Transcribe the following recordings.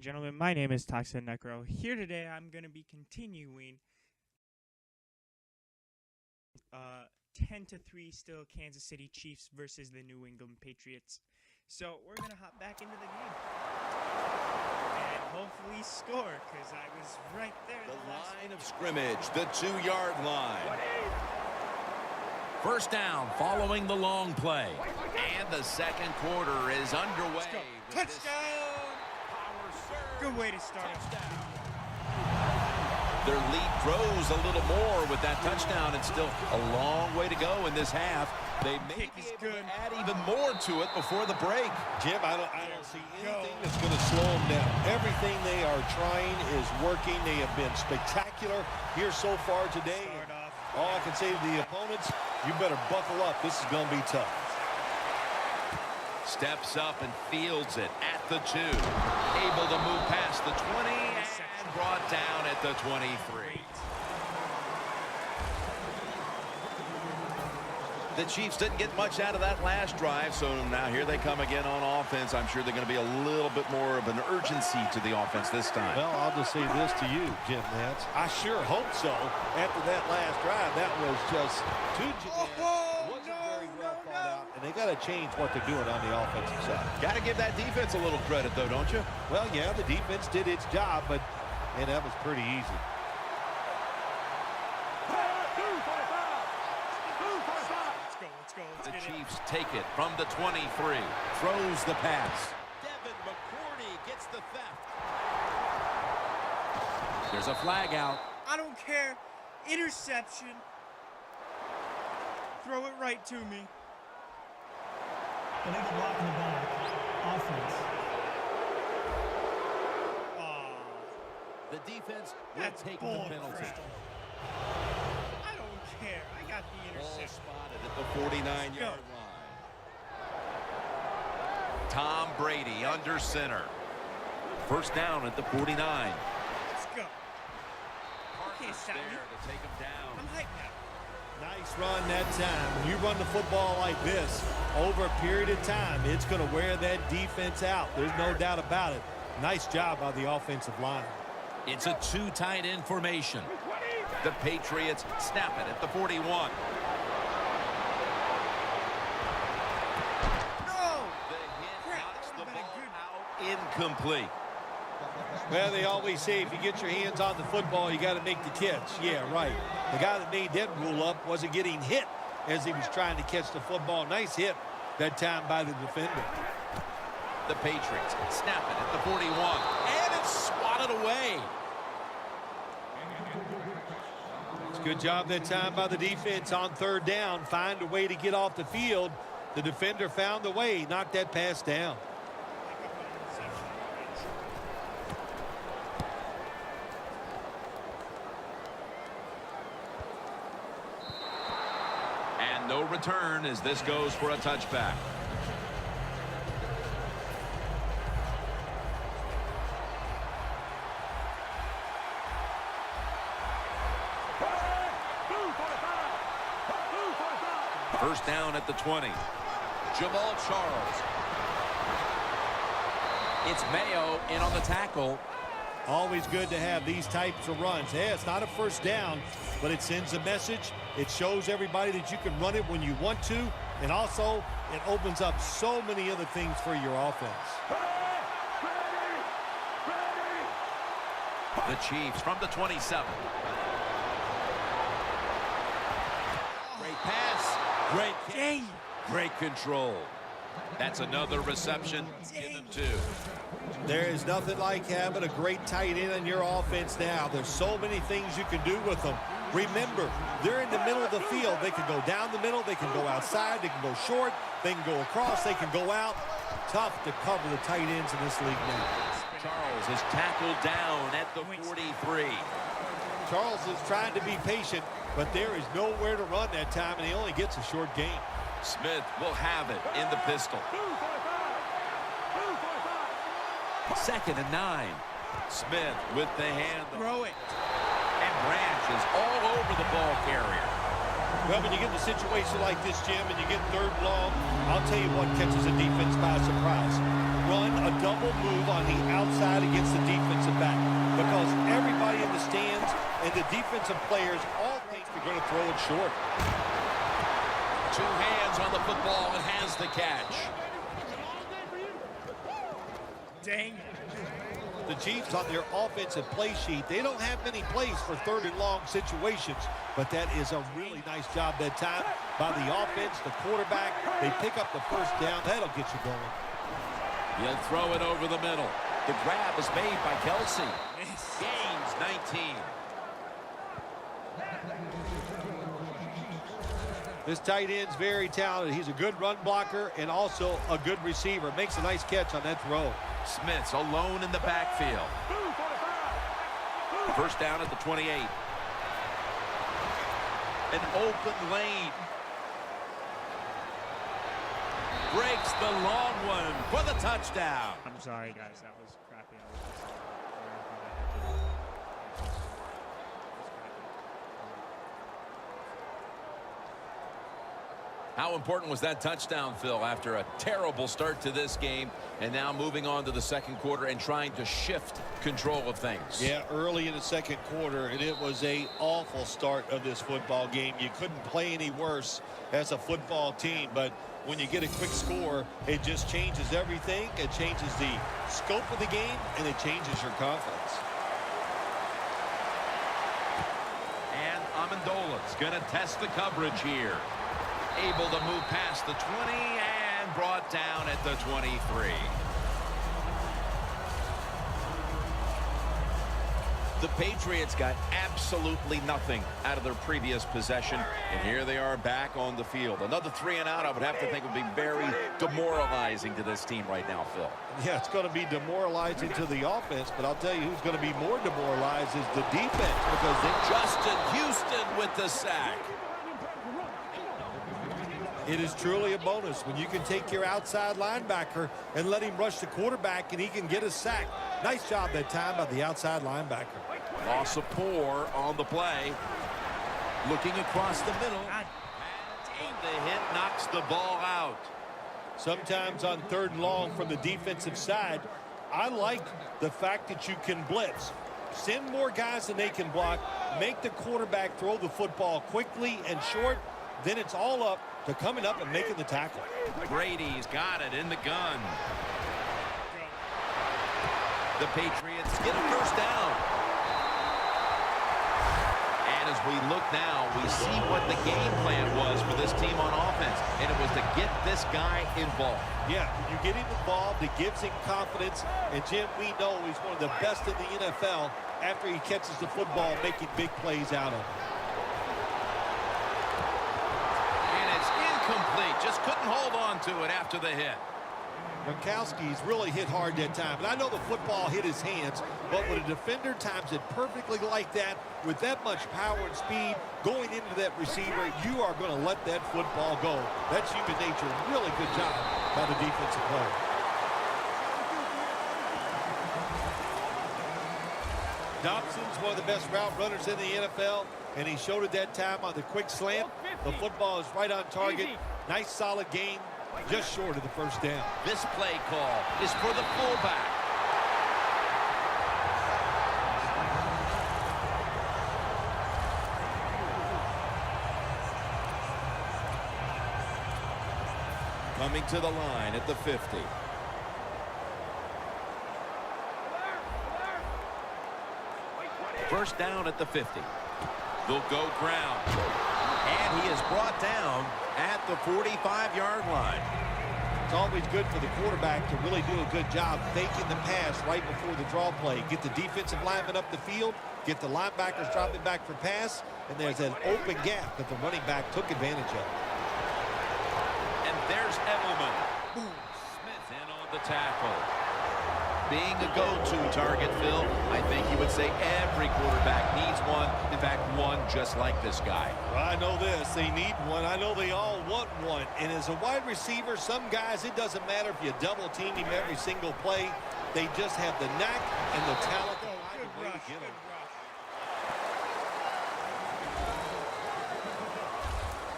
gentlemen, my name is ToXn Necro. Here today, I'm going to be continuing 10-3 still Kansas City Chiefs versus the New England Patriots. So we're going to hop back into the game and hopefully score, because I was right there. The line of scrimmage, the 2-yard line. First down following the long play. And the second quarter is underway. Touchdown! Good way to start. Their lead grows a little more with that touchdown. It's still a long way to go in this half. They may be able to add even more to it before the break. Jim, I don't see anything that's going to slow them down. Everything they are trying is working. They have been spectacular here so far today. All I can say to the opponents, you better buckle up. This is going to be tough. Steps up and fields it at the 2. Able to move past the 20 and brought down at the 23. The Chiefs didn't get much out of that last drive, so now here they come again on offense. I'm sure they're going to be a little bit more of an urgency to the offense this time. Well, I'll just say this to you, Jim Nance. I sure hope so. After that last drive, that was just too and they got to change what they're doing on the offensive side. Got to give that defense a little credit, though, don't you? Well, yeah, the defense did its job, but that was pretty easy. The Chiefs take it from the 23. Throws the pass. Devin McCourty gets the theft. There's a flag out. I don't care. Interception. Throw it right to me. Illegal block in the back. Offense. The defense will take the penalty. I don't care. I got the interception. Spotted at the 49-yard line. Tom Brady under center. First down at the 49. Let's go. Parker's there to take him down. I'm hyped now. Nice run that time. When you run the football like this over a period of time, it's going to wear that defense out. There's no doubt about it. Nice job by the offensive line. It's a 2 tight end formation. The Patriots snap it at the 41. No! The hit knocks the ball out incomplete. Well, they always say if you get your hands on the football, you got to make the catch. Yeah, right. The guy that made that rule up wasn't getting hit as he was trying to catch the football. Nice hit that time by the defender. The Patriots snap it at the 41. And it's swatted away. It's a good job that time by the defense on third down. Find a way to get off the field. The defender found the way, knocked that pass down. And no return as this goes for a touchback. First down at the 20. Jamal Charles. It's Mayo in on the tackle. Always good to have these types of runs. Hey, it's not a first down, but it sends a message. It shows everybody that you can run it when you want to, and also it opens up so many other things for your offense. The Chiefs from the 27. Great pass. Great catch. Great control. That's another reception. Give them 2. There is nothing like having a great tight end in your offense now. There's so many things you can do with them. Remember, they're in the middle of the field. They can go down the middle. They can go outside. They can go short. They can go across. They can go out. Tough to cover the tight ends in this league now. Charles is tackled down at the 43. Charles is trying to be patient, but there is nowhere to run that time, and he only gets a short gain. Smith will have it in the pistol. 2nd and 9. Smith with the hand. Throw it. And Branch is all over the ball carrier. Well, when you get in a situation like this, Jim, and you get third long, I'll tell you what catches a defense by surprise. run a double move on the outside against the defensive back because everybody in the stands and the defensive players all think you're going to throw it short. Two hands on the football and has the catch. Dang. The Chiefs on their offensive play sheet, they don't have many plays for 3rd and long situations, but that is a really nice job that time by the offense, the quarterback. They pick up the first down. That'll get you going. He'll throw it over the middle. The grab is made by Kelsey. Gains 19. This tight end's very talented. He's a good run blocker and also a good receiver. Makes a nice catch on that throw. Smith's alone in the backfield. First down at the 28. An open lane. Breaks the long one for the touchdown. I'm sorry, guys. That was crappy. How important was that touchdown, Phil, after a terrible start to this game and now moving on to the second quarter and trying to shift control of things? Yeah, early in the second quarter, and it was an awful start of this football game. You couldn't play any worse as a football team, but when you get a quick score, it just changes everything. It changes the scope of the game, and it changes your confidence. And Amendola's going to test the coverage here. Able to move past the 20 and brought down at the 23. The Patriots got absolutely nothing out of their previous possession, and here they are back on the field. Another 3 and out, I would have to think, would be very demoralizing to this team right now, Phil. Yeah, it's going to be demoralizing to the offense, but I'll tell you who's going to be more demoralized is the defense because they Justin Houston with the sack. It is truly a bonus when you can take your outside linebacker and let him rush the quarterback and he can get a sack. Nice job that time by the outside linebacker. Loss of 4 on the play. Looking across the middle. And the hit knocks the ball out. Sometimes on 3rd and long from the defensive side, I like the fact that you can blitz. Send more guys than they can block. Make the quarterback throw the football quickly and short. Then it's all up to coming up and making the tackle. Brady's got it in the gun. The Patriots get a first down. And as we look now, we see what the game plan was for this team on offense. And it was to get this guy involved. Yeah, when you get him involved, it gives him confidence. And Jim, we know he's one of the best in the NFL after he catches the football, making big plays out of it. Complete. Just couldn't hold on to it after the hit. Gronkowski's really hit hard that time. And I know the football hit his hands, but when a defender times it perfectly like that, with that much power and speed going into that receiver, you are going to let that football go. That's human nature. Really good job by the defensive player. Dobson's one of the best route runners in the NFL, and he showed it that time on the quick slant. The football is right on target. Nice, solid gain, just short of the first down. This play call is for the fullback. Coming to the line at the 50. First down at the 50. They'll go ground. And he is brought down at the 45-yard line. It's always good for the quarterback to really do a good job faking the pass right before the draw play. Get the defensive lineman up the field, get the linebackers dropping back for pass, and there's an open gap that the running back took advantage of. And there's Edelman. Smith in on the tackle. Being a go-to target, Phil, I think you would say every quarterback needs one. In fact, one just like this guy. Well, I know this. They need one. I know they all want one. And as a wide receiver, some guys, it doesn't matter if you double team him every single play. They just have the knack and the talent to find a way to get him.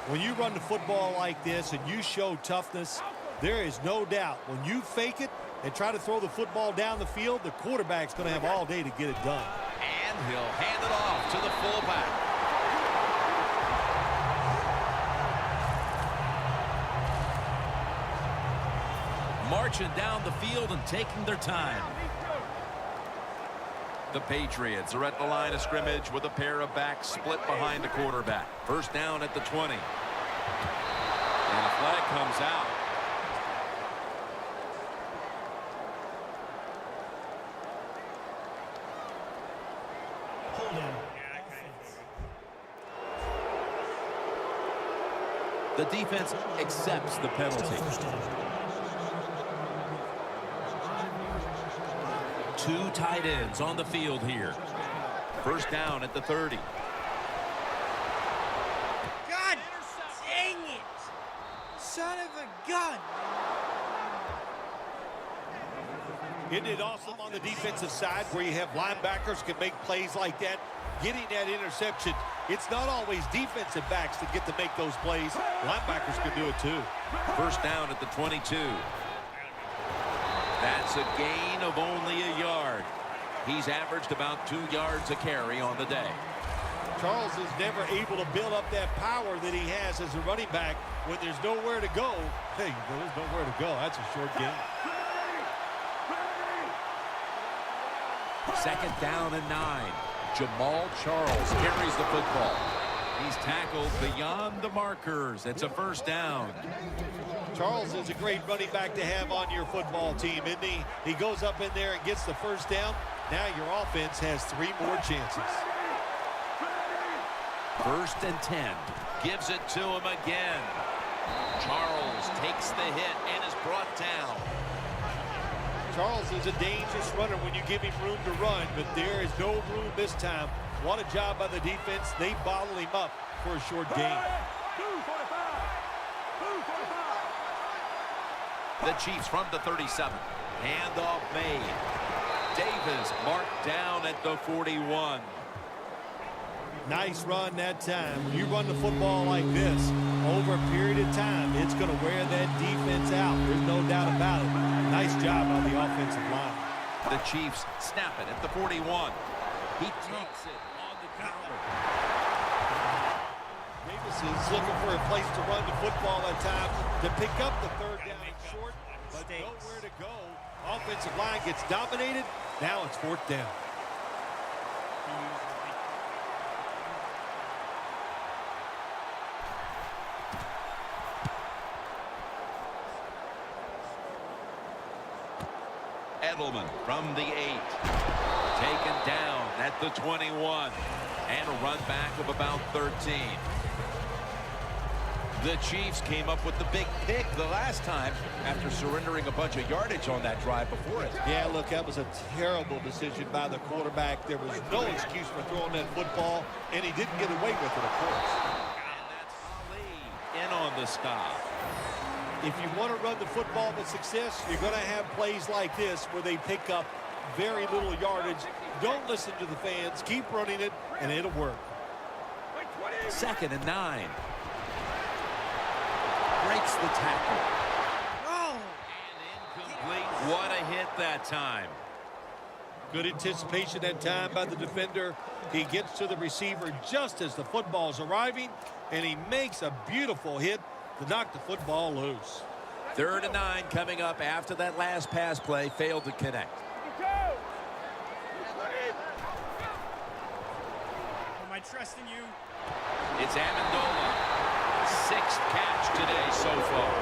When you run the football like this and you show toughness, there is no doubt when you fake it, and try to throw the football down the field, the quarterback's going to have all day to get it done. And he'll hand it off to the fullback. Marching down the field and taking their time. The Patriots are at the line of scrimmage with a pair of backs split behind the quarterback. First down at the 20. And a flag comes out. Hold on. Yeah, I kind of The defense accepts the Still penalty. first down. Two tight ends on the field here. First down at the 30. God dang it! Son of a gun! Isn't it awesome on the defensive side where you have linebackers can make plays like that? Getting that interception, it's not always defensive backs that get to make those plays. Linebackers can do it too. First down at the 22. That's a gain of only a yard. He's averaged about 2 yards a carry on the day. Charles is never able to build up that power that he has as a running back when there's nowhere to go. Hey, there's nowhere to go. That's a short game. Second down and 9. Jamal Charles carries the football. He's tackled beyond the markers. It's a first down. Charles is a great running back to have on your football team, isn't he? He goes up in there and gets the first down. Now your offense has 3 more chances. First and 10. Gives it to him again. Charles takes the hit and is brought down. Charles is a dangerous runner when you give him room to run, but there is no room this time. What a job by the defense. They bottle him up for a short gain. The Chiefs from the 37. Handoff made. Davis marked down at the 41. Nice run that time. When you run the football like this, over a period of time, it's going to wear that defense out. There's no doubt about it. Nice job on the offensive line. The Chiefs snap it at the 41. He takes it on the counter. Davis is looking for a place to run the football at times to pick up the third down and short, but nowhere to go. Offensive line gets dominated. Now it's fourth down. Edelman from the 8. Taken down at the 21. And a run back of about 13. The Chiefs came up with the big pick the last time after surrendering a bunch of yardage on that drive before it. Yeah, look, that was a terrible decision by the quarterback. There was no excuse for throwing that football, and he didn't get away with it, of course. And that's Ali in on the stop. If you want to run the football with success, you're going to have plays like this where they pick up very little yardage. Don't listen to the fans. Keep running it, and it'll work. Second and 9. Breaks the tackle. Oh! And incomplete. What a hit that time. Good anticipation that time by the defender. He gets to the receiver just as the football's arriving, and he makes a beautiful hit to knock the football loose. Third and 9 coming up after that last pass play failed to connect. Am I trusting you? It's Amendola. 6th catch today so far.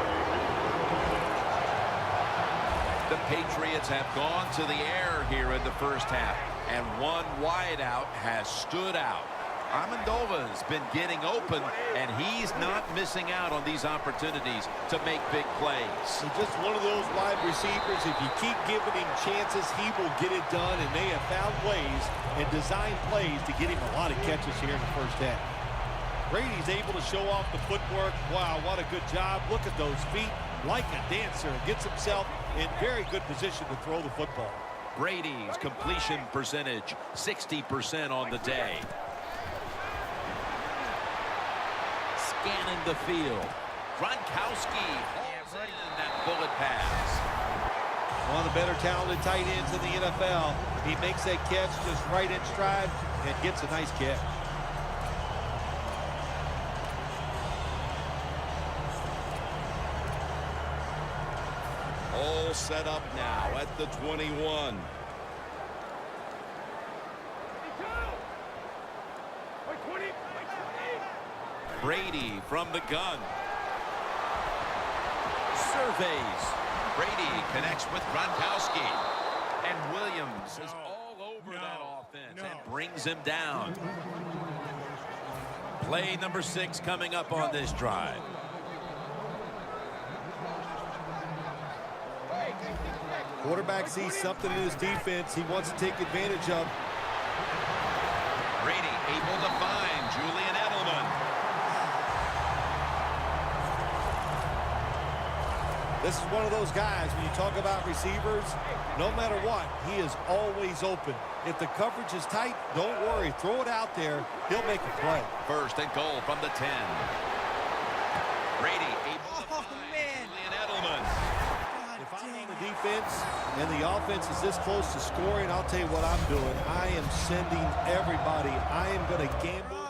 The Patriots have gone to the air here in the first half, and one wideout has stood out. Amendola's been getting open, and he's not missing out on these opportunities to make big plays. He's just one of those wide receivers. If you keep giving him chances, he will get it done, and they have found ways and designed plays to get him a lot of catches here in the first half. Brady's able to show off the footwork. Wow, what a good job. Look at those feet. Like a dancer. Gets himself in very good position to throw the football. Brady's completion percentage, 60% on the day. Scanning the field. Gronkowski hauls in that bullet pass. One of the better talented tight ends in the NFL. He makes that catch just right in stride and gets a nice catch. All set up now at the 21. Brady from the gun. Surveys. Brady connects with Gronkowski. And Williams is all over that offense and brings him down. Play number 6 coming up on this drive. Quarterback sees something in his defense he wants to take advantage of. Brady able to find Julian Edelman. This is one of those guys, when you talk about receivers, no matter what, he is always open. If the coverage is tight, don't worry. Throw it out there. He'll make a play. First and goal from the 10. Brady able to find Julian Edelman. If I'm on the defense and the offense is this close to scoring, I'll tell you what I'm doing. I am sending everybody. I am going to gamble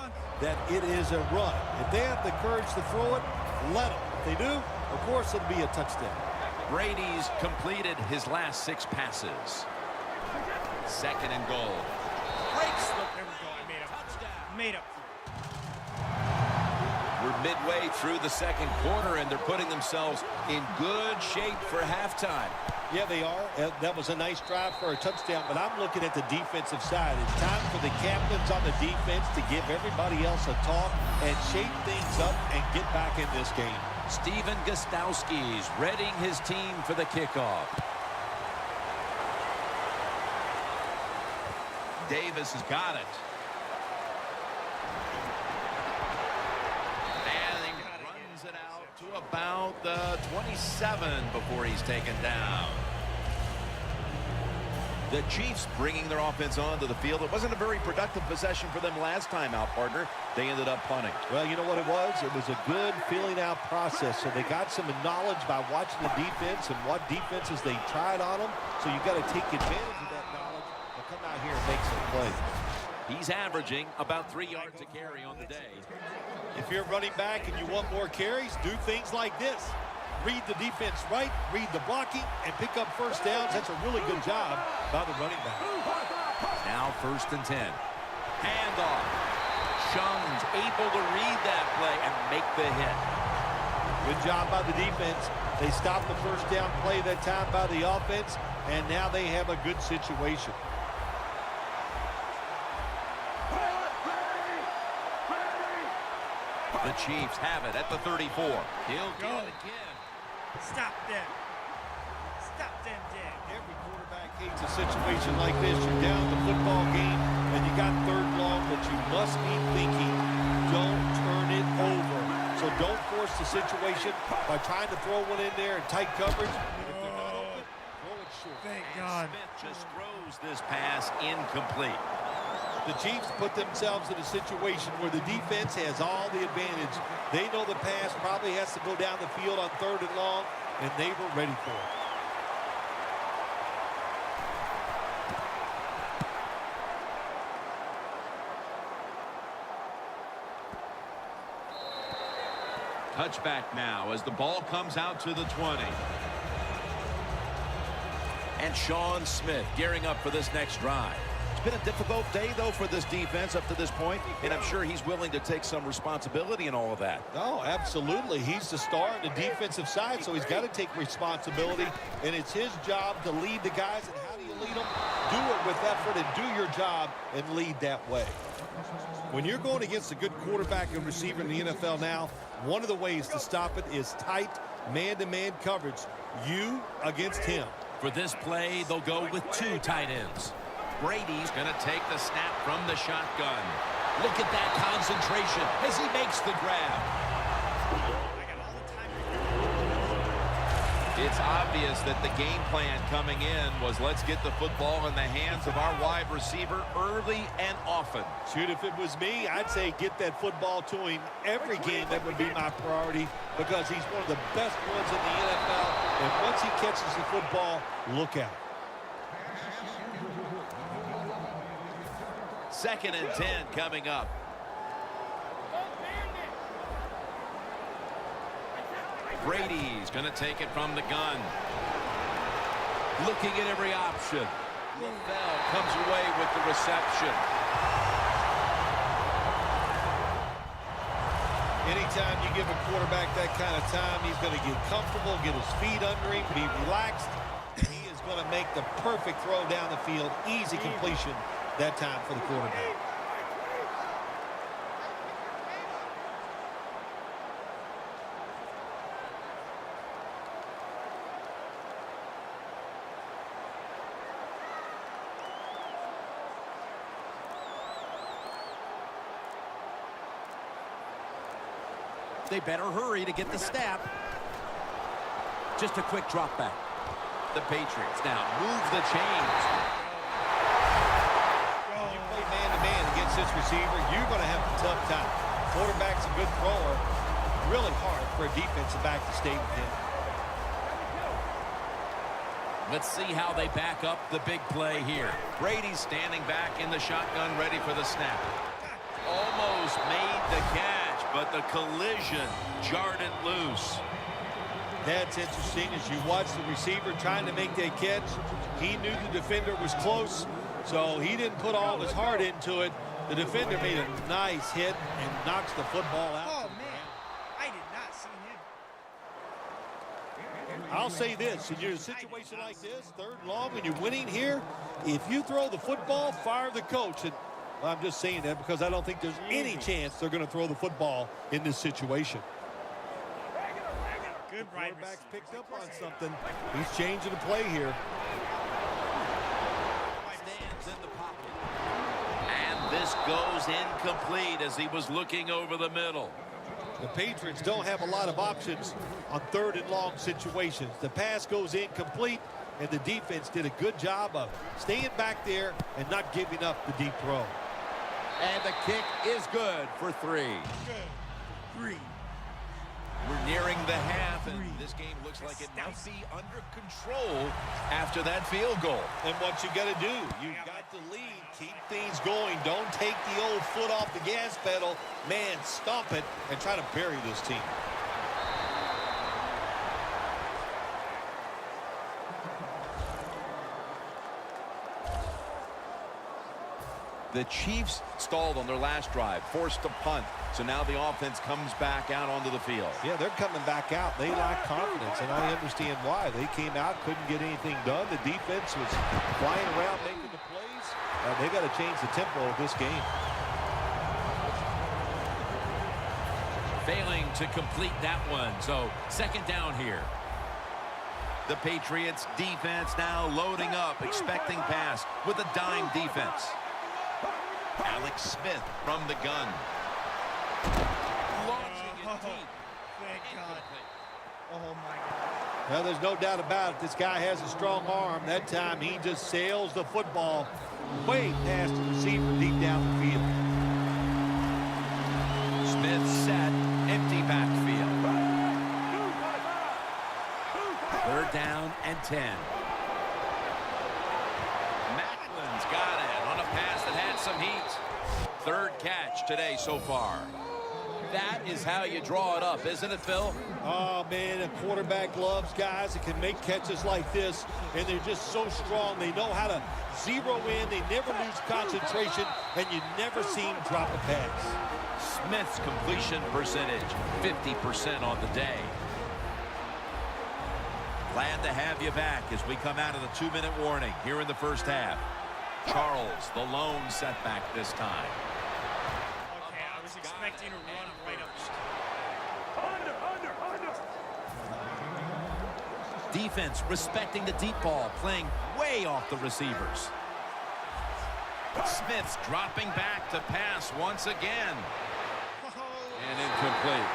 that it is a run. If they have the courage to throw it, let them. If they do, of course it'll be a touchdown. Brady's completed his last 6 passes. Second and goal. Breaks the There we go. I made up. touchdown. Made up. We're midway through the second quarter, and they're putting themselves in good shape for halftime. Yeah, they are. That was a nice drive for a touchdown, but I'm looking at the defensive side. It's time for the captains on the defense to give everybody else a talk and shape things up and get back in this game. Steven Gostowski's readying his team for the kickoff. Davis has got it. And he runs it out to about the 27 before he's taken down. The Chiefs bringing their offense onto the field. It wasn't a very productive possession for them last time out, partner. They ended up punting. Well, you know what it was? It was a good filling out process. So they got some knowledge by watching the defense and what defenses they tried on them. So you got to take advantage of that knowledge and come out here and make some plays. He's averaging about 3 yards a carry on the day. If you're running back and you want more carries, do things like this. Read the defense right, read the blocking, and pick up first downs. That's a really good job by the running back. Now 1st and 10. Handoff. Shung's able to read that play and make the hit. Good job by the defense. They stopped the first down play that time by the offense, and now they have a good situation. The Chiefs have it at the 34. He'll get it again. Stop them. Stop them dead. Every quarterback hates a situation like this. You're down the football game, and you got 3rd long, but you must be thinking, don't turn it over. So don't force the situation by trying to throw one in there in tight coverage. And if they're not open, throw it short. Thank God. Smith just throws this pass incomplete. The Chiefs put themselves in a situation where the defense has all the advantage. They know the pass probably has to go down the field on 3rd and long, and they were ready for it. Touchback now as the ball comes out to the 20. And Sean Smith gearing up for this next drive. It's been a difficult day, though, for this defense up to this point, and I'm sure he's willing to take some responsibility in all of that. Oh, absolutely. He's the star on the defensive side, so he's got to take responsibility, and it's his job to lead the guys. And how do you lead them? Do it with effort and do your job and lead that way. When you're going against a good quarterback and receiver in the NFL now, one of the ways to stop it is tight man-to-man coverage. You against him. For this play, they'll go with 2 tight ends. Brady's going to take the snap from the shotgun. Look at that concentration as he makes the grab. It's obvious that the game plan coming in was let's get the football in the hands of our wide receiver early and often. Shoot, if it was me, I'd say get that football to him every game. That would be my priority because he's one of the best ones in the NFL. And once he catches the football, look out. 2nd and 10 coming up. Brady's going to take it from the gun. Looking at every option. LaFell comes away with the reception. Anytime you give a quarterback that kind of time, he's going to get comfortable, get his feet under him, be relaxed. He is going to make the perfect throw down the field. Easy completion that time for the quarterback. They better hurry to get the snap. Just a quick drop back. The Patriots now move the chains. You play man-to-man against this receiver, you're going to have a tough time. Quarterback's a good thrower. Really hard for a defensive back to stay with him. Let's see how they back up the big play here. Brady's standing back in the shotgun ready for the snap. Almost made the catch, but the collision jarred it loose. That's interesting. As you watch the receiver trying to make that catch, he knew the defender was close, so he didn't put all his heart into it. The defender made a nice hit and knocks the football out. Oh, man. I did not see him. I'll say this, in your situation like this, 3rd and long, and you're winning here, if you throw the football, fire the coach. And I'm just saying that because I don't think there's any chance they're going to throw the football in this situation. Good The right quarterback's receiver. picked up on something. He's changing the play here. Stands in the pocket. And this goes incomplete as he was looking over the middle. The Patriots don't have a lot of options on 3rd and long situations. The pass goes incomplete, and the defense did a good job of staying back there and not giving up the deep throw. And the kick is good for 3. Good. 3. We're nearing the half, and this game looks like it might be under control after that field goal. And what you got to do, you got to lead, keep things going. Don't take the old foot off the gas pedal. Man, stomp it and try to bury this team. The Chiefs stalled on their last drive, forced a punt. So now the offense comes back out onto the field. Yeah, they're coming back out. They lack confidence, and I understand why. They came out, couldn't get anything done. The defense was flying around making the plays. They got to change the tempo of this game. Failing to complete that one. So 2nd down here. The Patriots defense now loading up, expecting pass with a dime defense. Alex Smith from the gun. Launching it deep. Thank God. Oh, my God. Well, there's no doubt about it. This guy has a strong arm. That time he just sails the football way past the receiver deep down the field. Smith set, empty backfield. 3rd down and 10. Macklin's got it on a pass that had some heat. 3rd catch today so far. That is how you draw it up, isn't it, Phil? Oh, man, a quarterback loves guys that can make catches like this, and they're just so strong. They know how to zero in. They never lose concentration, and you never see him drop a pass. Smith's completion percentage, 50% on the day. Glad to have you back as we come out of the 2-minute warning here in the 1st half. Charles, the lone setback this time. Okay, I was expecting a run right up. Defense respecting the deep ball, playing way off the receivers. Smith's dropping back to pass once again. And incomplete.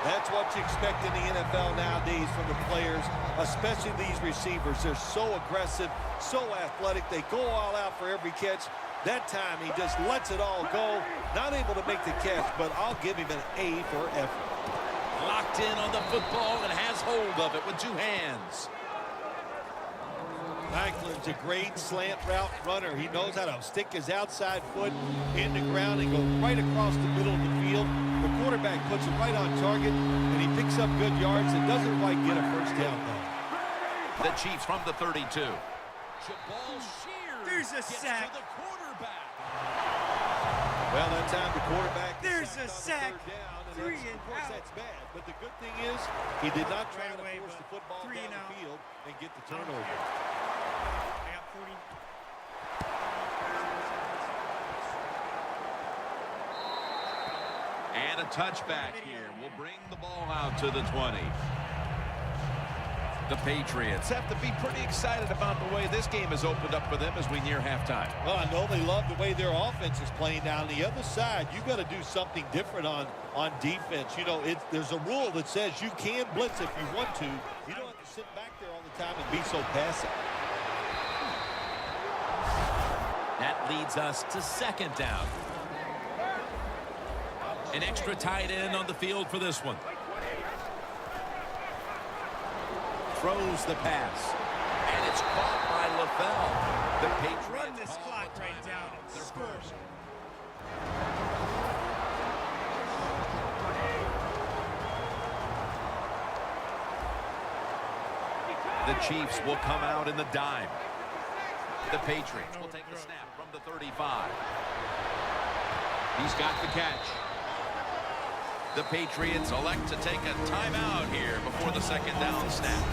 That's what you expect in the NFL nowadays from the players, especially these receivers. They're so aggressive, so athletic. They go all out for every catch. That time, he just lets it all go. Not able to make the catch, but I'll give him an A for effort. Locked in on the football and has hold of it with two hands. Franklin's a great slant route runner. He knows how to stick his outside foot in the ground and go right across the middle of the field. The quarterback puts it right on target, and he picks up good yards and doesn't quite get a first down, though. The Chiefs from the 32. There's a sack. Well, that time the quarterback. There's a sack. 3 and of course, out. that's bad. But the good thing is, he did not try Right to away, force the but football 3 down and out. the field and get the I don't turnover. care. I got 40. And a touchback here will bring the ball out to the 20. The Patriots have to be pretty excited about the way this game has opened up for them as we near halftime. Well, I know they love the way their offense is playing. Now, on the other side, you got to do something different on defense. You know, there's a rule that says you can blitz if you want to. You don't have to sit back there all the time and be so passive. That leads us to second down. An extra tight end on the field for this one. Throws the pass. And it's caught by LaFell. The Patriots Run this call clock a right timeout. down and Their score. first. The Chiefs will come out in the dime. The Patriots will take the snap from the 35. He's got the catch. The Patriots elect to take a timeout here before the second down snap.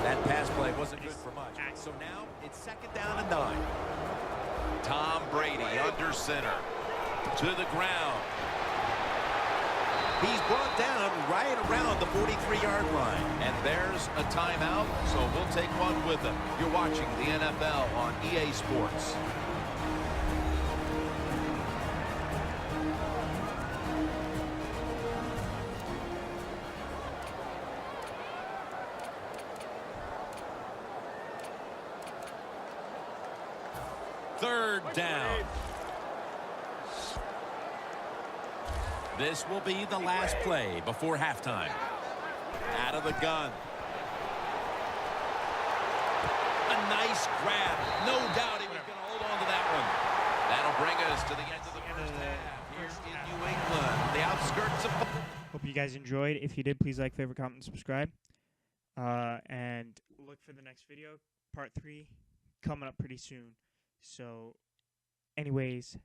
That pass play wasn't good for much. So now it's second down and 9. Tom Brady under center. To the ground. He's brought down right around the 43-yard line. And there's a timeout, so we'll take one with him. You're watching the NFL on EA Sports. Third down. This will be the last play before halftime. Out of the gun. A nice grab. No doubt he was going to hold on to that one. That'll bring us to the end of the first half here in New England. The outskirts of... Hope you guys enjoyed. If you did, please like, favorite, comment, and subscribe. And look for the next video, part 3, coming up pretty soon. So, anyways,